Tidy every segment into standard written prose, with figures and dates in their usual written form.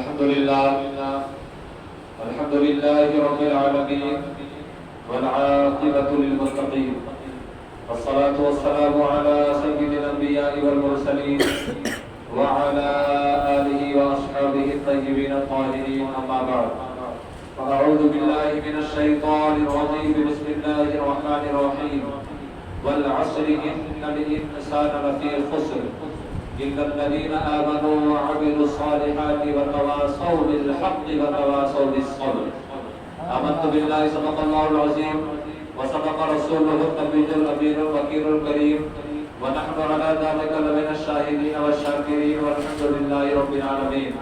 الحمد لله رب العالمين والعاقبة للمتقين والصلاة والسلام على سيد الأنبياء والمرسلين وعلى آله وأصحابه الطيبين الطاهرين أما بعد فأعوذ بالله من الشيطان الرجيم بسم الله الرحمن الرحيم والعصر إن الإنسان لفي خسر إلا الذين آمنوا وعملوا الصالحات وتواصوا بالحق وتواصوا بالصبر آمنت بالله صدق الله العظيم وصدق رسوله النبي الأمين الوكيل الكريم ونحن على ذلك لمن الشاهدين والشاكرين والحمد لله رب العالمين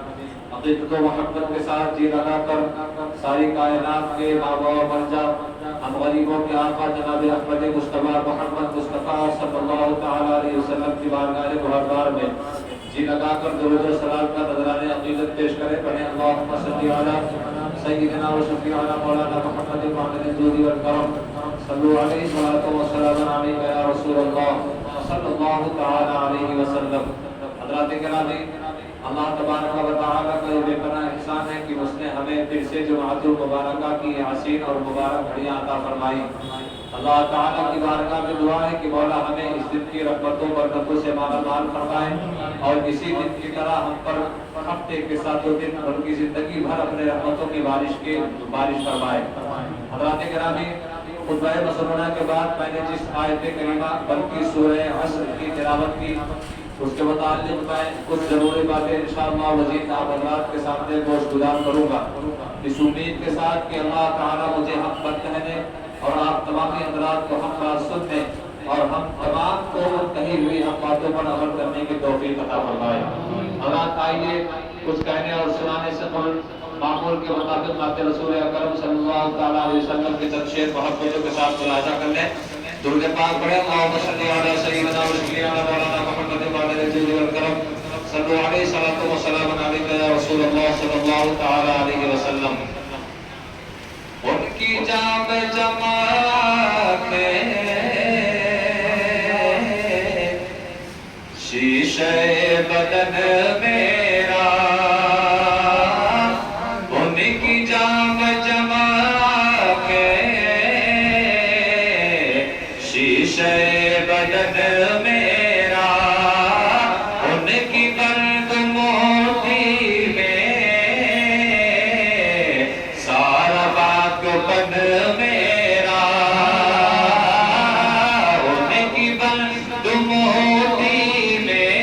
عقیدت و محبت کے ساتھ جی لگا کر ساری کائنات کے بابا و منجا ہم غریبوں کے آقا جناب احمد مصطفیٰ محمد مصطفیٰ صلی اللہ تعالی علیہ وسلم کی بارگاہ مقدس میں جی لگا کر درود و سلام کا نذرانہ عقیدت پیش کریں پڑھیں اللہم صلی علی سیدنا و شفیعنا مولانا محمد معدن الجود والکرم صلو علیہ الصلوۃ والسلام علیک یا رسول اللہ صلی اللہ تعالی علیہ وسلم۔ حضرات گرامی، اللہ تبارک و تعالیٰ کا یہ بے پناہ احسان ہے کہ اس نے ہمیں پھر سے جمعۃ المبارکہ کی حسین اور مبارک گھڑیاں عطا فرمائی۔ اللہ تعالیٰ کی بارگاہ میں دعا ہے کہ مولا ہمیں اس دن کی رحمتوں برکتوں سے مالا مال فرمائے اور اسی دن کی طرح ہم پر ہفتے کے ساتوں دن بلکہ زندگی بھر اپنے رحمتوں کی بارش فرمائے۔ حضرات گرامی، خطبہ مسنونہ کے بعد میں نے جس آیت کریمہ بلکہ سورہ عصر کی تلاوت کی، اس کے متعلق میں کچھ ضروری باتیں انشاءاللہ مزید آپ حضرات کے سامنے گوش گزار کروں گا، اس امید کے ساتھ کہ اللہ تعالیٰ مجھے حق پر کہنے اور آپ تمامی حضرات کو حق بات سننے اور ہم تمام کو کہی ہوئی حق باتوں پر عمل کرنے کی توفیق عطا فرمائے۔ حضرات آئیے کچھ کہنے اور سنانے سے قبل معمول کے مطابق نعت رسول اکرم صلی اللہ تعالیٰ علیہ وسلم کے تبشیر محبتوں کے ساتھ ملاحظہ کر لیں۔ درود پاک پڑھیں اللہم صلی علی سیدنا و شفیعنا مولانا محمد معدن الجود والکرم صلو علیہ الصلوۃ والسلام علیک یا رسول اللہ صلی اللہ تعالی علیہ وسلم۔ ان کی جام جماعت میں شیشے بدن میرا، ان کی جام جماعت میں شیشے بدن میرا، ان کی برد موتی میں سارا باق بن میرا، ان کی برد موتی میں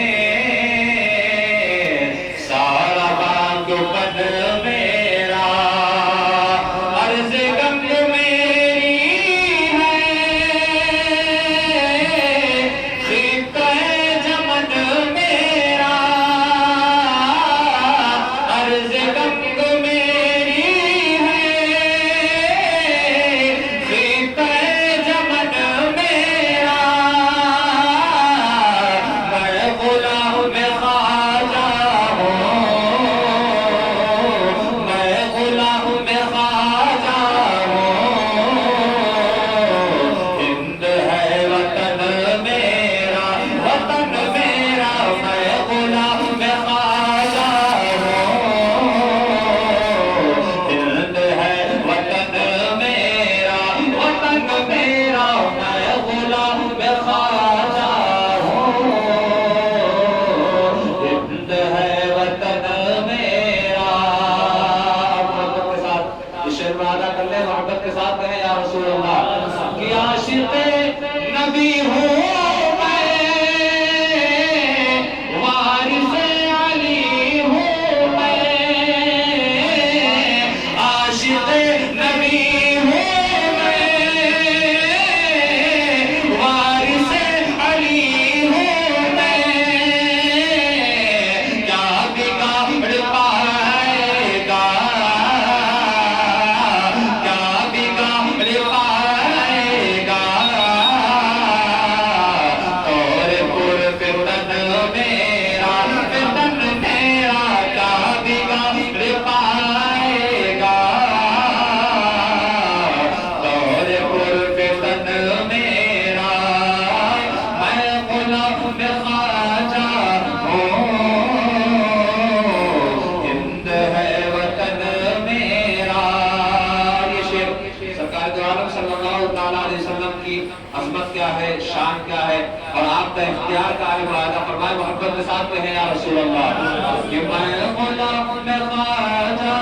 اختیار کا ہے مرادہ فرمائے محبت کے ساتھ میں ہے یا رسول اللہ کہ میں غلام خواجہ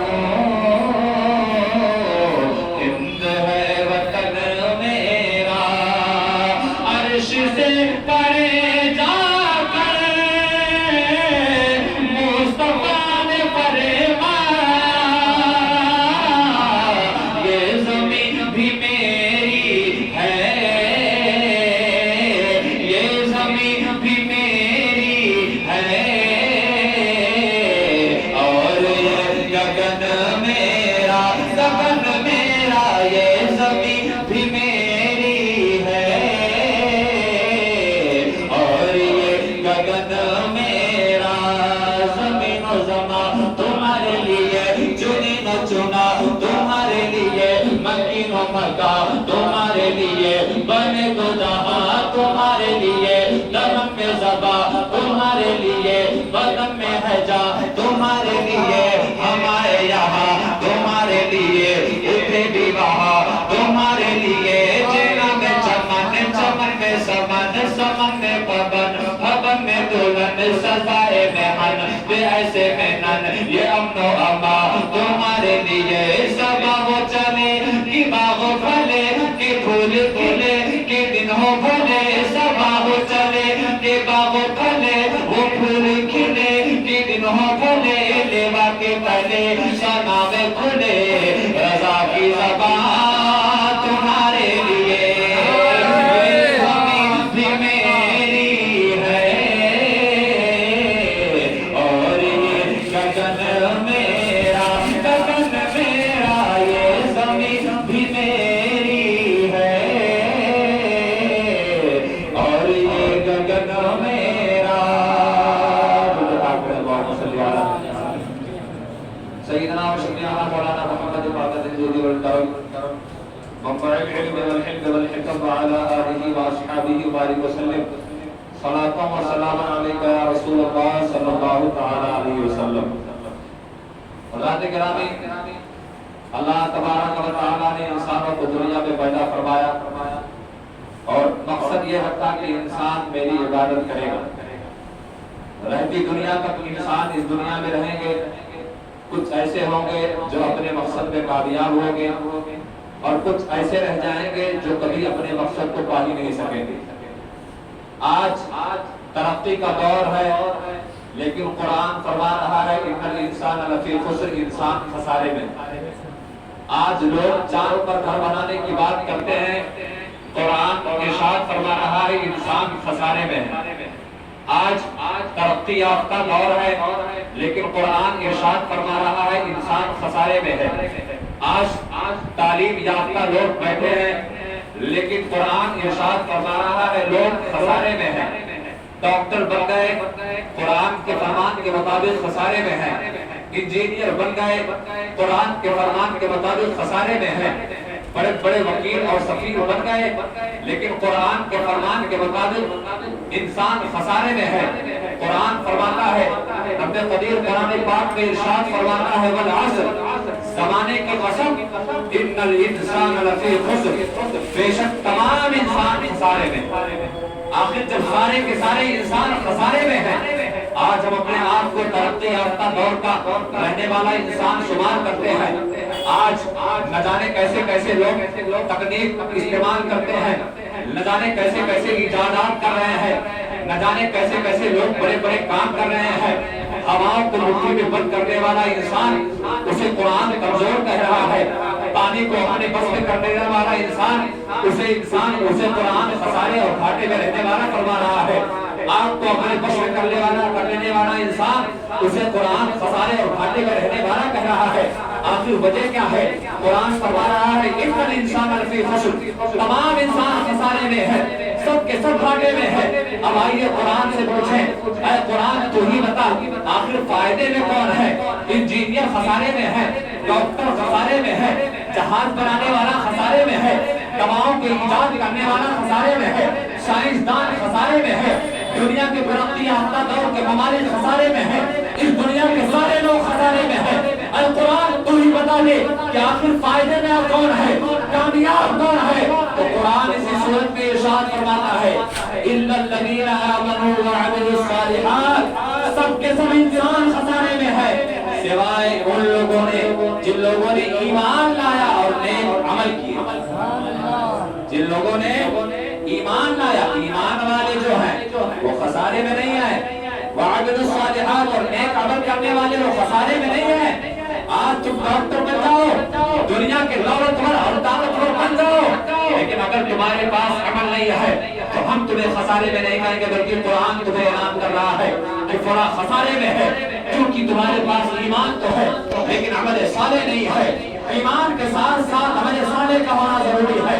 ہوں ہند ہے وطن میرا عرش سے پڑے جا کر مصطفیٰ نے فرمایا یہ زمین بھی میری ہے یہ زمین بھی میری ہے اور یہ گگن میرا یہ زمین بھی میری ہے اور یہ گگن میرا زمین و زمان تمہارے لیے چنین و چنا تمہارے لیے مکین و مکہ تمہارے لیے بنے تو جہاں تمہارے لیے درم میں زبا تمہارے لیے بدن میں حجا تمہارے لیے ہمارے یہاں تمہارے لیے اتنے بھی وہاں تمہارے لیے جینا میں چمن چمن میں سمن سمن میں پبن میں دلہن سزائے مہن بے ایسے مہنن یہ امن و امان تمہارے لیے سبا وہ چلے کہ باغ پھلے کہ پھول کھلے کہ دن ہو بھلے سبا وہ چلے کہ باغ پھلے وہ پھول کھلے کہ دن ہو بھلے لیوا کے تلے سنا میں کھلے رضا کی زبان تمہارے لیے زمین بھی میری ہے اور یہ گگن میرا یہ زمین بھی میری ہے اور یہ گگن میرا سیدنا و شفیعنا مولانا محمد وعدد الجود والکرم منبع العلم والحلم والحکم وعلى آلہ واصحابہ وبارک وسلم صلاة و سلام علیکہ یا رسول اللہ صلی اللہ تعالی علیہ وسلم. حضرات گرامی، اللہ تبارک و تعالی نے انسانوں کو دنیا میں پیدا فرمایا اور مقصد یہ رکھا کہ انسان میری عبادت کرے گا. رہتی دنیا تک انسان اس دنیا میں رہیں گے، کچھ ایسے ہوں گے جو اپنے مقصد میں کامیاب ہوں گے اور کچھ ایسے رہ جائیں گے جو کبھی اپنے مقصد کو پا ہی نہیں سکیں گے. آج ترقی کا دور ہے لیکن قرآن فرما رہا ہے ان الانسان لفی خسر، انسان خسارے میں. آج لوگ چاند پر گھر بنانے کی بات کرتے ہیں، قرآن ارشاد فرما رہا ہے انسان خسارے میں ہے. آج ترقی یافتہ دور ہے لیکن قرآن ارشاد فرما رہا ہے انسان خسارے میں ہے. آج تعلیم یافتہ لوگ بیٹھے ہیں لیکن قرآن ارشاد فرما رہا ہے لوگ خسارے میں ہیں. ڈاکٹر بن گئے، قرآن کے فرمان کے مطابق خسارے میں ہیں. انجینئر بن گئے، قرآن کے فرمان کے مطابق خسارے میں ہیں. بڑے بڑے وکیل اور سفیر بن گئے لیکن قرآن کے فرمان کے مطابق انسان خسارے میں ہے. قرآن فرماتا ہے، رب قدیر قرآن پاک میں ارشاد فرماتا ہے والعصر، زمانے کی قسم، ان الانسان لفی خسر، بے شک تمام انسان خسارے میں. آخر جب سارے کے سارے انسان خسارے میں ہیں، آج ہم اپنے آپ کو ترقی یافتہ دور کا رہنے والا انسان شمار کرتے ہیں. آج نہ جانے کیسے کیسے لوگ تکنیک استعمال کرتے ہیں، نہ جانے کیسے کیسے ایجادات کر رہے ہیں، نہ جانے کیسے کیسے لوگ بڑے بڑے کام کر رہے ہیں. ہواؤں کو مٹھی میں بند کرنے والا انسان اسے قرآن کمزور کہہ رہا ہے. پانی کو اپنے بس میں کرنے والا اسے قرآن خسارے اور گھاٹے میں رہنے والا فرما رہا ہے. آگ کو اپنے بس میں کرنے والا انسان اسے قرآن خسارے اور گھاٹے میں رہنے والا کہہ رہا ہے. آخر وجہ کیا ہے؟ قرآن فرما رہا ہے ان الانسان لفی خسر، تمام انسان خسارے میں ہے، سب کے سب گھاٹے میں ہے. اب آئیے قرآن سے پوچھیں، اے قرآن تو ہی بتا آخر فائدے میں کون ہے؟ انجینئر خسارے میں ہے، ڈاکٹر خسارے میں ہے، جہاز بنانے والا خسارے میں ہے، دواؤں کے ایجاد کرنے والا خسارے میں ہے، سائنسدان خسارے میں ہے، دنیا کے ترقی یافتہ دور کے ممالک خسارے میں ہے، اس دنیا کے سارے لوگ خسارے میں ہیں. القرآن تو ہی بتا دے کہ آخر فائدے میں اب کون ہے، کامیاب کون ہے۔ تو قرآن اسی صورت میں ارشاد فرماتا ہے اِلَّا الَّذِينَ آمَنُوا وَعَمِلُوا الصَّالِحَاتِ، سب کے سب انسان خسارے میں ہے سوائے ان لوگوں نے جن لوگوں نے ایمان لایا اور نیک عمل کیے۔ جن لوگوں نے ایمان لایا، ایمان والے جو ہیں وہ خسارے میں نہیں آئے، وعملوا الصالحات اور نیک عمل کرنے والے وہ خسارے میں نہیں ہیں۔ آج تم ڈاکٹر بن جاؤ، دنیا کے دولتور اور طاقتور بن جاؤ، لیکن اگر تمہارے پاس عمل نہیں ہے تو ہم تمہیں خسارے میں نہیں کہیں گے، بلکہ قرآن تمہیں اعلان کر رہا ہے کہ فلاں خسارے میں ہے، کیونکہ تمہارے پاس ایمان تو ہے لیکن عمل صالح نہیں ہے۔ ایمان کے ساتھ ساتھ عمل صالح کا ہونا ضروری ہے۔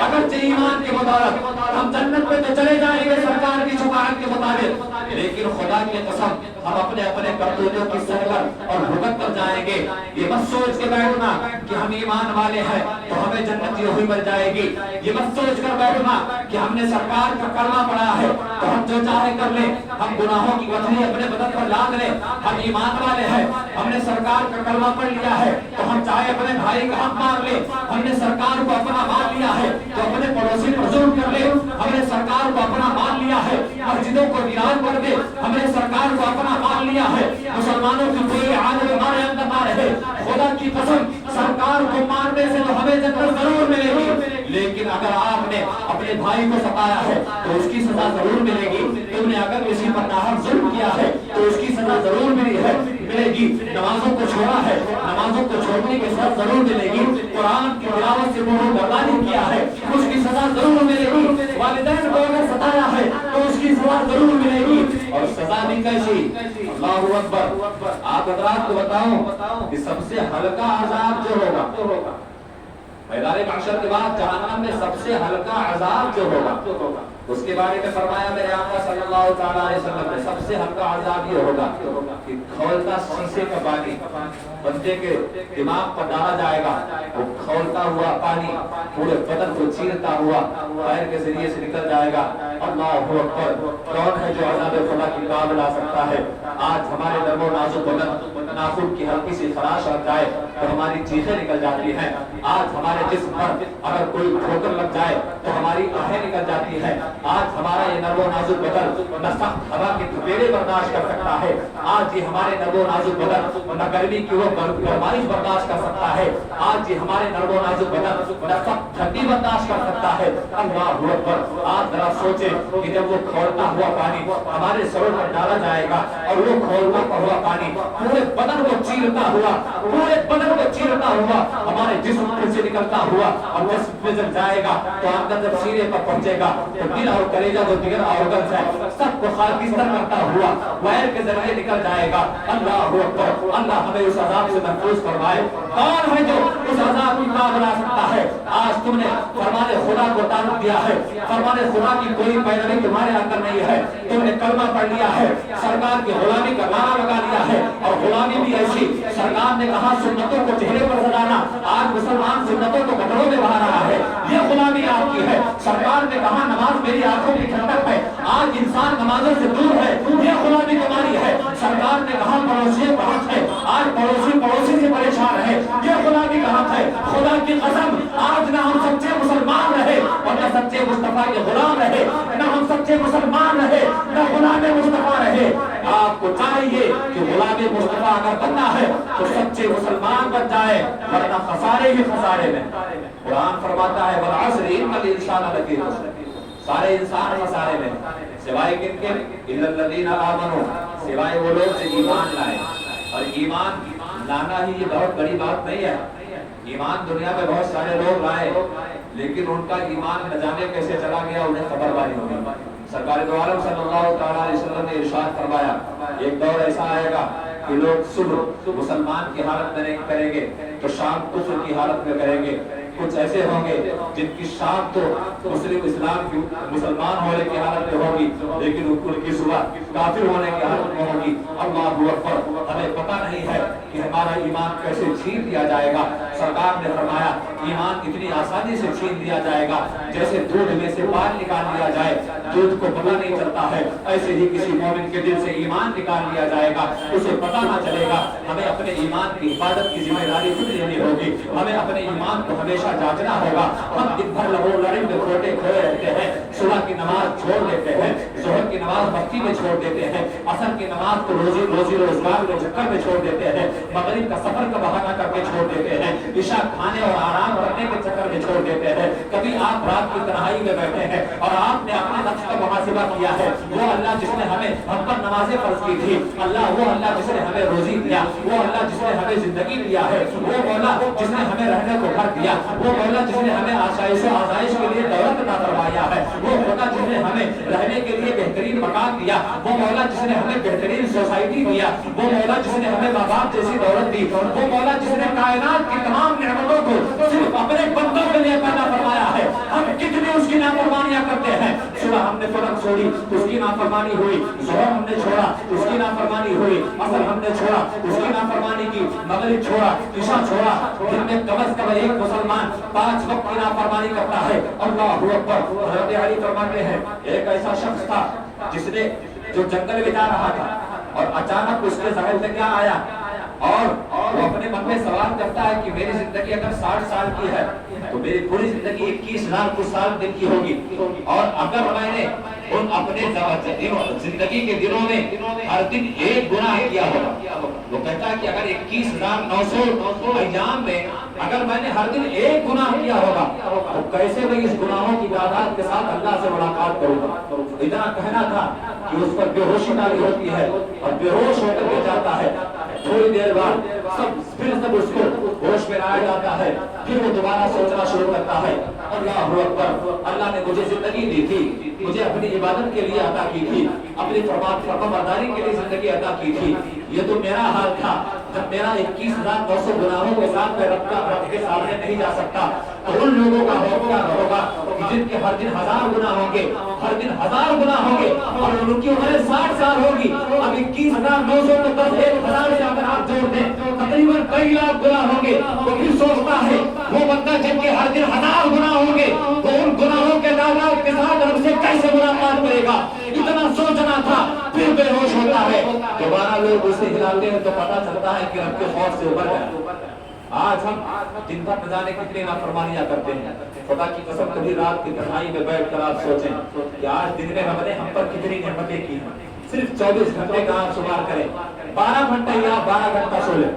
اگرچہ ایمان کے مطابق ہم جنت میں تو چلے جائیں گے سرکار کی شفاعت کے مطابق، لیکن خدا کی قسم ہم اپنے اپنے کرتوتوں کی سرکت اور بھگت کر جائیں گے۔ یہ مت سوچ کے بیٹھنا کہ ہم ایمان والے ہیں تو ہمیں جنت یہی مل جائے گی، یہ مت سوچ کر بیٹھنا کہ ہم نے سرکار کا کلمہ پڑھا ہے تو ہم جو چاہے کر لیں، ہم گناہوں کی گٹھلی اپنے بدن پر لاد لیں۔ ہم ایمان والے ہیں، ہم نے سرکار کا کلمہ پڑھ لیا ہے تو ہم چاہے اپنے بھائی کا حق مار لیں، ہم نے سرکار کو اپنا مان لیا ہے تو اپنے پڑوسی پر ظلم کر لیں، ہم نے سرکار کو اپنا مان لیا ہے مسجدوں کو ویران کر دے، ہم نے سرکار کو اپنا مان لیا ہے مسلمانوں کی کوئی عادت ہمارے اندر نہ رہے۔ خدا کی قسم سرکار کو ماننے سے تو ہمیں جنت ضرور ملے گی، لیکن اگر آپ نے اپنے بھائی کو ستایا ہے تو اس کی سزا ضرور ملے گی۔ تم نے اگر کسی پر ناحق ظلم کیا ہے تو اس کی سزا ضرور ملے گی۔ نمازوں کو چھوڑا ہے، نمازوں کو چھوڑنے کے ساتھ ضرور ملے گی۔ قرآن کی تلاوت سے منہ برداری کیا ہے، اس کی سزا ضرور ملے گی۔ والدین کو اگر ستایا ہے تو اس کی سزا ضرور ملے گی، اور سزا بھی کیسی؟ اللہ اکبر۔ آپ حضرات کو بتاؤں کہ سب سے ہلکا عذاب جو ہوگا میدان محشر کے بعد جہنم میں سب سے ہلکا عذاب جو ہوگا اس کے بارے میں فرمایا میرے آقا صلی اللہ تعالی علیہ وسلم نے، سب سے ہلکا عذاب یہ ہوگا کہ کھولتا شیشے کا پانی بندے کے دماغ پر ڈالا جائے گا، وہ کھولتا ہوا پانی پورے بدن کو چیرتا ہوا پیر کے ذریعے سے نکل جائے گا۔ اللہ اکبر۔ کون ہے جو عذاب خدا کی کام لا سکتا ہے؟ آج ہمارے نرم و نازک بدن ناخن کی ہلکی سی خراش لگ جائے تو ہماری چیخیں نکل جاتی ہیں۔ آج ہمارے جسم پر اگر کوئی ٹھوکر لگ جائے تو ہماری آہیں نکل جاتی ہیں۔ آج ہمارا یہ نرم و نازک بدن نہ سخت ہوا کے تھپیڑے برداشت کر سکتا ہے، آج یہ ہمارے نرم و نازک بدن نہ گرمی کی وہ گرمائش برداشت کر سکتا ہے، آج یہ ہمارے نرم و نازک بدن نہ سخت ٹھنڈی برداشت کر سکتا ہے۔ اللہ اکبر۔ آج ذرا سوچیں کہ جب وہ کھولتا ہوا پانی ہمارے سروں پر ڈالا جائے گا اور وہ کھولتا ہوا پانی پورے بدن کو چیرتا ہوا ہمارے جسم سے نکلتا ہوا اور جسم میں جب جائے گا تو اندر جب سینے پر پہنچے گا تو دل اور کلیجہ جو دیگر آرگنز ہے سب کو خاکستر کرتا ہوا وائر کے ذریعے نکل جائے گا۔ اللہ اکبر۔ اللہ ہمیں اس عذاب سے محفوظ فرمائے۔ کون ہے جو اس عذاب کی کام بنا سکتا ہے؟ آج تم نے فرمان خدا کو تعلق دیا ہے، فرمان خدا کی کوئی پیروی تمہارے اندر نہیں ہے، تم نے کلمہ پڑھ لیا ہے، سرکار کی غلامی کا نعرہ لگا لیا ہے، اور غلامی بھی ایسی سرکار نے کہا سنتوں کو چہرے پر سجانا، آج مسلمان سنتوں کو کپڑوں میں بہا رہا ہے، یہ غلامی آپ کی ہے۔ سرکار نے کہا نماز میری آنکھوں کی ٹھنڈک ہے، آج انسان نمازوں سے دور ہے، یہ غلامی تمہاری ہے۔ سرکار نے کہا پڑوسی بہت ہے، آج پڑوسی سے پریشان ہے، یہ غلامی کہاں ہے؟ خدا کی قسم آج نہ ہم سچے مسلمان رہے اور نہ سچے مصطفیٰ کے غلام رہے، نہ ہم سچے مسلمان رہے نہ غلام مصطفیٰ رہے۔ آپ کو چاہیے کہ غلام مصطفیٰ اگر بننا ہے تو سچے مسلمان بن جائے، ورنہ خسارے ہی خسارے میں۔ قرآن فرماتا ہے والعصر ان الانسان لفی خسر، سارے انسان خسارے میں سوائے کن کے؟ الا الذین آمنوا، سوائے وہ لوگ جو ایمان لائے۔ اور ایمان لانا ہی یہ بہت بڑی بات نہیں ہے، ایمان دنیا میں بہت سارے لوگ لائے لیکن ان کا ایمان نہ جانے کیسے چلا گیا انہیں خبر والی ہوگی۔ سرکار دو عالم صلی اللہ تعالی علیہ وسلم نے ارشاد فرمایا ایک دور ایسا آئے گا کہ لوگ صبح مسلمان کی حالت میں نہیں کریں گے تو شام کفر کی حالت میں کریں گے، کچھ ایسے ہوں گے جن کی شان تو مسلمان ہونے کی حالت میں ہوگی لیکن ان کی صبح کافر ہونے کی حالت میں ہوگی۔ اللہ اکبر۔ ہمیں پتہ نہیں ہے کہ ہمارا ایمان کیسے چھین لیا جائے گا۔ سرکار نے فرمایا ایمان اتنی آسانی سے چھین لیا جائے گا جیسے دودھ میں سے پانی نکال لیا جائے، دودھ کو پتہ نہیں چلتا ہے، ایسے ہی کسی مومن کے دل سے ایمان نکال لیا جائے گا، اسے پتہ نہ چلے گا۔ ہمیں اپنے ایمان کی حفاظت کی ذمہ داری خود لینی ہوگی، ہمیں اپنے ایمان کو ہمیشہ جانچنا ہوگا۔ ہم دن بھر لہو لڑیں میں کھوٹے کھوئے رہتے ہیں، صبح کی نماز چھوڑ دیتے ہیں، ظہر کی نماز وقتی میں چھوڑ دیتے ہیں، عصر کی نماز کو روزی روزگار کے چکر میں چھوڑ دیتے ہیں، مغرب کا سفر کا بہانہ کر کے چھوڑ دیتے ہیں، عشاء کھانے اور آرام کرنے کے چکر میں چھوڑ دیتے ہیں۔ کبھی آپ رات کی تنہائی میں بیٹھے ہیں اور آپ نے اپنے نفس کا محاسبہ کیا ہے، وہ اللہ جس نے ہم پر نمازیں فرض کی تھی، وہ اللہ جس نے ہمیں روزی دیا، وہ اللہ جس نے ہمیں زندگی دیا ہے، وہ مولا جس نے ہمیں رہنے کو گھر دیا، وہ مولا جس نے ہمیں آسائش و آزائش کے لیے دولت عطا فرمایا ہے، وہ مولا جس نے ہمیں رہنے کے لیے بہترین مکان دیا، وہ مولا جس نے ہمیں بہترین سوسائٹی دیا، وہ مولا جس نے ہمیں ماں باپ جیسی دولت دی، وہ مولا جس نے کائنات کی تمام نعمتوں کو صرف اپنے بندوں کے لیے پیدا فرمایا ہے۔ ہم کتنی اس کی نافرمانیاں کرتے ہیں۔ صبح ہم نے فجر چھوڑی، اس کی نافرمانی ہوئی، ظہر ہم نے چھوڑا، اس کی نافرمانی ہوئی، عصر ہم نے چھوڑا، اس کی نافرمانی کی، مغرب چھوڑا، عشاء چھوڑا۔ دن میں کم از کم ایک مسلمان 5 وقت کی نافرمانی کرتا ہے۔ اللہ اکبر۔ حضرت علی فرماتے ہیں ایک ایسا شخص تھا جو جنگل میں جا رہا تھا اور اچانک اس کے ذہن میں کیا آیا اور وہ اپنے من میں سوال کرتا ہے کہ میری زندگی اگر 60 سال کی ہے تو میری پوری زندگی 21,000 کچھ سال دن کی ہوگی، اور اگر میں نے ان اپنے زندگی کے دنوں میں ہر دن ایک گناہ کیا ہوگا، وہ کہتا ہے کہ اگر 21,900 ایام میں اگر میں نے ہر دن ایک گناہ کیا ہوگا تو کیسے میں اس گناہوں کی تعداد کے ساتھ اللہ سے ملاقات کروں گا۔ اتنا کہنا تھا کہ اس پر بے ہوشی تاری ہوتی ہے اور بے ہوش ہو کر کے جاتا ہے۔ تھوڑی دیر بعد پھر سب اس کو ہوش میں لایا جاتا ہے، پھر وہ دوبارہ سوچنا شروع کرتا ہے اللہ اکبر، اللہ نے مجھے زندگی دی تھی، مجھے اپنی عبادت کے لیے عطا کی تھی، اپنی فرمانبرداری کے لیے زندگی عطا کی تھی، یہ تو میرا حال تھا جب میرا 21,900 گناہوں کے ساتھ میں رب کے سامنے نہیں جا سکتا، تو ان لوگوں کا کیا ہوگا جن کے ہر دن 1000 گناہ ہوں گے، ہر دن 1000 گناہ ہوں گے اور ان کی عمر 60 سال ہوگی۔ اب 21,900 کو 10,000 سے اگر آپ جوڑ دیں تقریباً کئی لاکھ گناہ ہوں گے۔ وہ پھر سوچتا ہے وہ بندہ جن کے ہر دن 1000 گناہ ہوں گے تو ان گناہوں کے تعداد کے ساتھ رب سے کیسے ملاقات کرے گا، اتنا سوچنا تھا، پھر بے ہوش ہوتا ہے۔ دوبارہ لوگ اسے ہلاتے ہیں تو پتا چلتا ہے کہ رب کے خوف سے ابھر گیا۔ آج ہم دن بھر نہ جانے کتنی نافرمانیاں کرتے ہیں۔ خدا کی قسم کبھی رات کی تنہائی میں بیٹھ کر آپ سوچیں کہ آج دن میں ہم نے ہم پر کتنی نعمتیں کی ہیں۔ صرف 24 گھنٹے کا آپ شمار کریں، 12 گھنٹے یا 12 گھنٹہ سو لیں،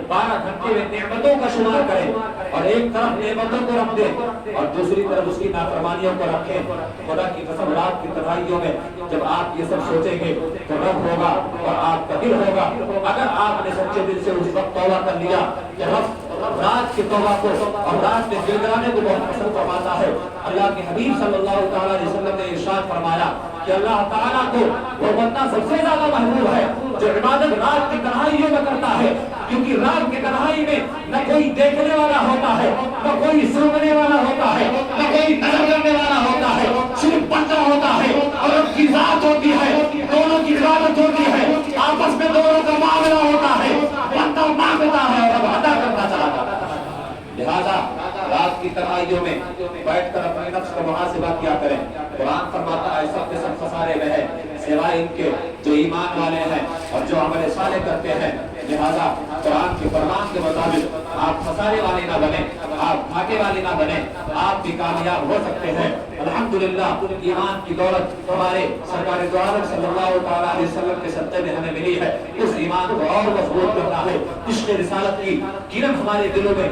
12 گھنٹے میں نعمتوں کا شمار کریں اور ایک طرف نعمتوں کو رکھ دیں اور دوسری طرف اس کی نافرمانیوں کو رکھیں۔ خدا کی قسم رات کی تنہائیوں میں جب آپ یہ سب سوچیں گے تو رب ہوگا اور آپ کا دل ہوگا۔ اگر آپ نے سچے دل سے اس وقت توبہ کر لیا کہ رب رات کی توبہ کو اور رات میں دل گرانے کو بہت پسند فرماتا ہے۔ اللہ کے حبیب صلی اللہ تعالیٰ علیہ وسلم نے ارشاد فرمایا کہ اللہ تعالیٰ کو وہ بندہ سب سے زیادہ محبوب ہے جو عبادت رات کی تنہائیوں میں کرتا ہے، کیونکہ رات کی تنہائی میں نہ کوئی دیکھنے والا ہوتا ہے، نہ کوئی سننے والا ہوتا ہے، نہ کوئی نظر کرنے والا ہوتا ہے، صرف بندہ ہوتا ہے اور ان کی ذات ہوتی ہے، دونوں کی عبادت ہوتی ہے، آپس میں دونوں کا معاملہ ہوتا ہے، بندہ مانگتا ہے اور اب ادا کرتا چلا جاتا ہے۔ لہذا رات کی تنہائیوں میں بیٹھ کر اپنے نفس کا محاسبہ کیا کریں۔ قرآن فرماتا ہے سب کے سب خسارے میں ہے سوائے ان کے جو ایمان والے ہیں اور جو عمل صالح کرتے ہیں۔ لہذا قرآن کے فرمان کے مطابق آپ خسارے والے نہ بنیں، آپ گھاٹے والے نہ بنیں، آپ بھی کامیاب ہو سکتے ہیں۔ الحمدللہ ایمان کی دولت ہمارے سرکار دو عالم صلی اللہ تعالیٰ علیہ وسلم کے صدقے میں ہمیں ملی ہے۔ اس ایمان کو اور مضبوط کرنا ہے، عشق رسالت کی کرن ہمارے دلوں میں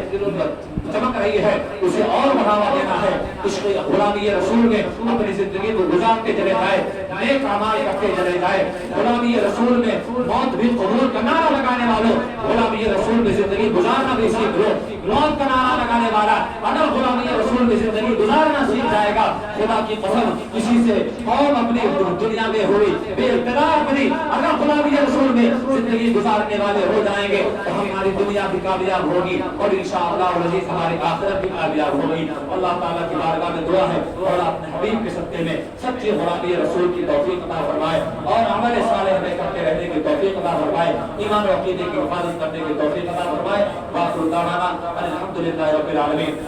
چمک رہی ہے، اسے اور بڑھاوا دینا ہے۔ عشق غلامی رسول میں اپنی زندگی کو گزارتے چلے جائے، نیک اعمال آگے رکھتے چلے جائے. غلامی رسول میں موت بھی قبول کا نعرہ لگانے والوں, غلامی رسول میں زندگی گزارنا بھی سیکھ لو. موت کا نعرہ لگانے والا اگر غلامی رسول میں زندگی گزارنا سیکھ جائے گا, خدا کی قسم کسی سے قوم اپنی دنیا میں ہوئی بے اقتدار بنی, اگر غلامی رسول میں زندگی گزارنے والے ہو جائیں گے تو ہماری دنیا بھی کامیاب ہوگی اور انشاءاللہ العزیز ہماری آخرت بھی کامیاب ہوگی. اللہ تعالیٰ کی بارگاہ میں دعا ہے اور اپنے حبیب کے صدقے میں سچی غلامی رسول کی توفیق عطا فرمائے اور عمل صالح ہمیں کرتے رہنے کی توفیق عطا فرمائے, ایمان و عقیدے کی حفاظت کرنے کی توفیق عطا فرمائے. وآخر دعوانا الحمدللہ رب العالمین.